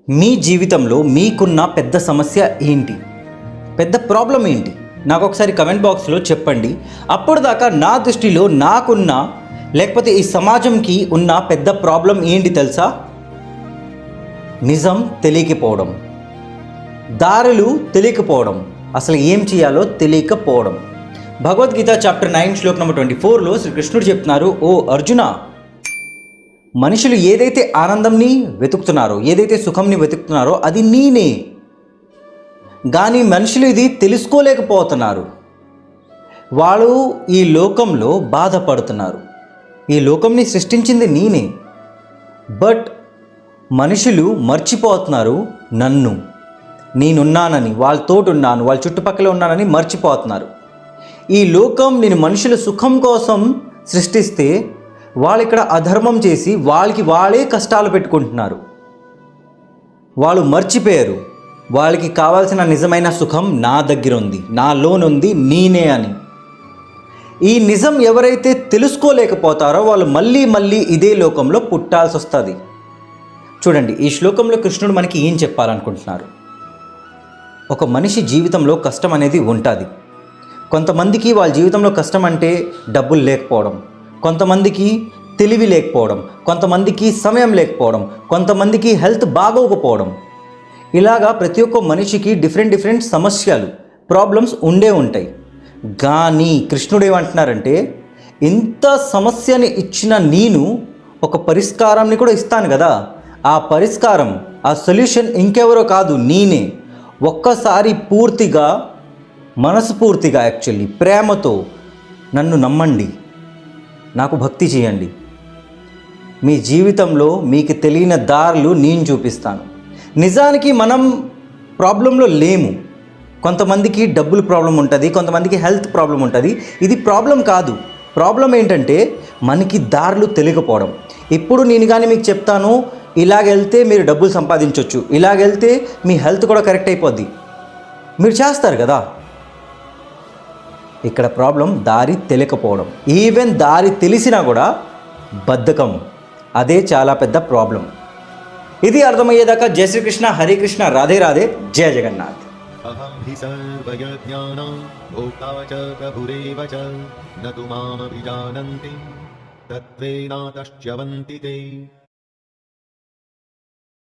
మీ జీవితంలో మీకున్న పెద్ద సమస్య ఏంటి? పెద్ద ప్రాబ్లం ఏంటి? నాకు ఒకసారి కమెంట్ బాక్స్లో చెప్పండి. అప్పుడు దాకా నా దృష్టిలో నాకున్న లేకపోతే ఈ సమాజంకి ఉన్న పెద్ద ప్రాబ్లం ఏంటి తెలుసా? నిజం తెలియకపోవడం, దారులు తెలియకపోవడం, అసలు ఏం చేయాలో తెలియకపోవడం. భగవద్గీత చాప్టర్ 9 శ్లోక్ నెంబర్ 24లో శ్రీకృష్ణుడు చెప్తున్నారు, ఓ అర్జున, మనుషులు ఏదైతే ఆనందంని వెతుకుతున్నారో, ఏదైతే సుఖంని వెతుకుతున్నారో అది నేనే. కానీ మనుషులు ఇది తెలుసుకోలేకపోతున్నారు. వాళ్ళు ఈ లోకంలో బాధపడుతున్నారు. ఈ లోకంని సృష్టించింది నేనే, బట్ మనుషులు మర్చిపోతున్నారు నన్ను, నేనున్నానని, వాళ్ళతోటున్నాను, వాళ్ళ చుట్టుపక్కల ఉన్నానని మర్చిపోతున్నారు. ఈ లోకం నేను మనుషుల సుఖం కోసం సృష్టిస్తే వాళ్ళు ఇక్కడ అధర్మం చేసి వాళ్ళకి వాళ్ళే కష్టాలు పెట్టుకుంటున్నారు. వాళ్ళు మర్చిపోయారు వాళ్ళకి కావాల్సిన నిజమైన సుఖం నా దగ్గర ఉంది, నాలోనుంది, నేనే అని. ఈ నిజం ఎవరైతే తెలుసుకోలేకపోతారో వాళ్ళు మళ్ళీ మళ్ళీ ఇదే లోకంలో పుట్టాల్సి వస్తుంది. చూడండి, ఈ శ్లోకంలో కృష్ణుడు మనకి ఏం చెప్పాలనుకుంటున్నారు? ఒక మనిషి జీవితంలో కష్టం అనేది ఉంటుంది. కొంతమందికి వాళ్ళ జీవితంలో కష్టం అంటే డబ్బులు లేకపోవడం, కొంతమందికి తెలివి లేకపోవడం, కొంతమందికి సమయం లేకపోవడం, కొంతమందికి హెల్త్ బాగోకపోవడం. ఇలాగా ప్రతి ఒక్క మనిషికి డిఫరెంట్ సమస్యలు, ప్రాబ్లమ్స్ ఉండే ఉంటాయి. కానీ కృష్ణుడు ఏమంటున్నారంటే, ఇంత సమస్యని ఇచ్చిన నేను ఒక పరిష్కారాన్ని కూడా ఇస్తాను కదా. ఆ పరిష్కారం, ఆ సొల్యూషన్ ఇంకెవరో కాదు, నేనే. ఒక్కసారి పూర్తిగా, మనస్ఫూర్తిగా, యాక్చువల్లీ ప్రేమతో నన్ను నమ్మండి, నాకు భక్తి చేయండి. మీ జీవితంలో మీకు తెలియని దారులు నేను చూపిస్తాను. నిజానికి మనం ప్రాబ్లంలో లేము. కొంతమందికి డబ్బులు ప్రాబ్లం ఉంటుంది, కొంతమందికి హెల్త్ ప్రాబ్లం ఉంటుంది. ఇది ప్రాబ్లం కాదు. ప్రాబ్లం ఏంటంటే మనకి దారులు తెలియకపోవడం. ఇప్పుడు నేను కానీ మీకు చెప్తాను, ఇలాగెళ్తే మీరు డబ్బులు సంపాదించవచ్చు, ఇలాగెళ్తే మీ హెల్త్ కూడా కరెక్ట్ అయిపోద్ది, మీరు చేస్తారు కదా. ఇక్కడ ప్రాబ్లం దారి తెలియకపోవడం. ఈవెన్ దారి తెలిసినా కూడా బద్ధకం, అదే చాలా పెద్ద ప్రాబ్లం. ఇది అర్థమయ్యేదాకా జై శ్రీకృష్ణ, హరే కృష్ణ, రాధే రాధే, జయ జగన్నాథ్. అహం హి సర్వజ్ఞానం భోక్తా చ ప్రభురేవ చ న తు మామభిజానంతి తత్వేనాతశ్చ్యవంతి తే.